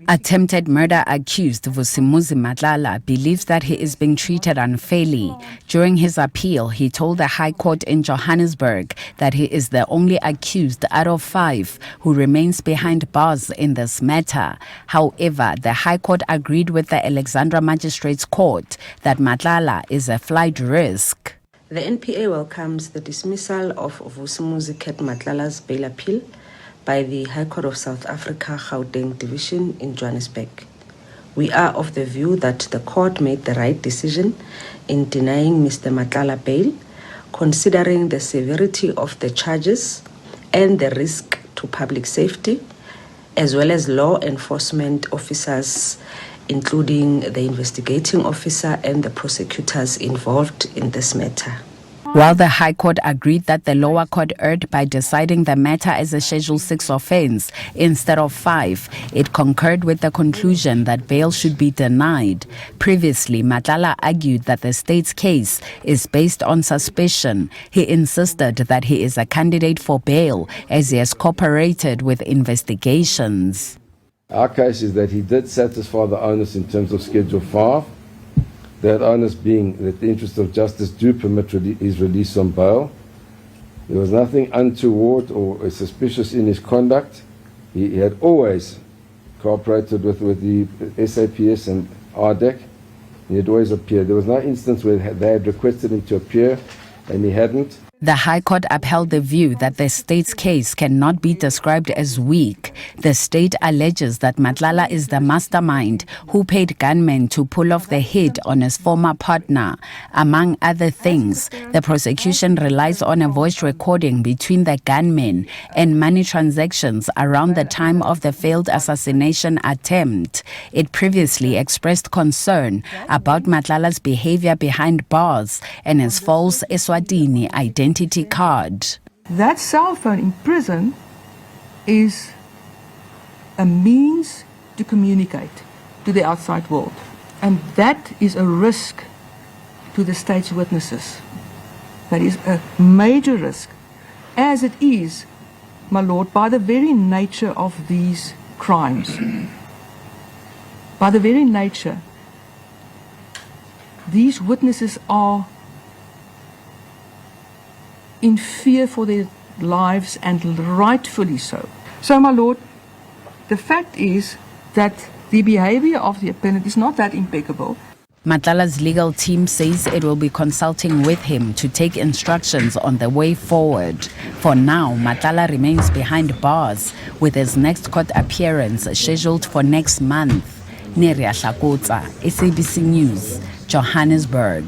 Attempted murder accused Vusimuzi Matlala believes that he is being treated unfairly. During his appeal, he told the High Court in Johannesburg that he is the only accused out of 5 who remains behind bars in this matter. However, the High Court agreed with the Alexandra Magistrates Court that Matlala is a flight risk. The NPA welcomes the dismissal of Vusimuzi Matlala's bail appeal by the High Court of South Africa, Gauteng Division in Johannesburg. We are of the view that the court made the right decision in denying Mr. Matlala bail, considering the severity of the charges and the risk to public safety, as well as law enforcement officers, including the investigating officer and the prosecutors involved in this matter. While the High Court agreed that the lower court erred by deciding the matter as a Schedule 6 offense instead of 5, it concurred with the conclusion that bail should be denied. Previously, Matlala argued that the state's case is based on suspicion. He insisted that he is a candidate for bail as he has cooperated with investigations. Our case is that he did satisfy the onus in terms of Schedule 5. That onus being that the interest of justice do permit his release on bail. There was nothing untoward or suspicious in his conduct. He had always cooperated with the SABC and RDEC. He had always appeared. There was no instance where they had requested him to appear and he hadn't. The High Court upheld the view that the state's case cannot be described as weak. The state alleges that Matlala is the mastermind who paid gunmen to pull off the head on his former partner. Among other things, the prosecution relies on a voice recording between the gunmen and money transactions around the time of the failed assassination attempt. It previously expressed concern about Matlala's behavior behind bars and his false Eswatini identity card. That cell phone in prison is a means to communicate to the outside world, and that is a risk to the state's witnesses. That is a major risk, as it is, my lord, by the very nature of these crimes. By the very nature, these witnesses are in fear for their lives, and rightfully so. So, my lord, the fact is that the behavior of the appellant is not that impeccable. Matlala's legal team says it will be consulting with him to take instructions on the way forward. For now, Matlala remains behind bars, with his next court appearance scheduled for next month. Neria Shakotsa, SABC News, Johannesburg.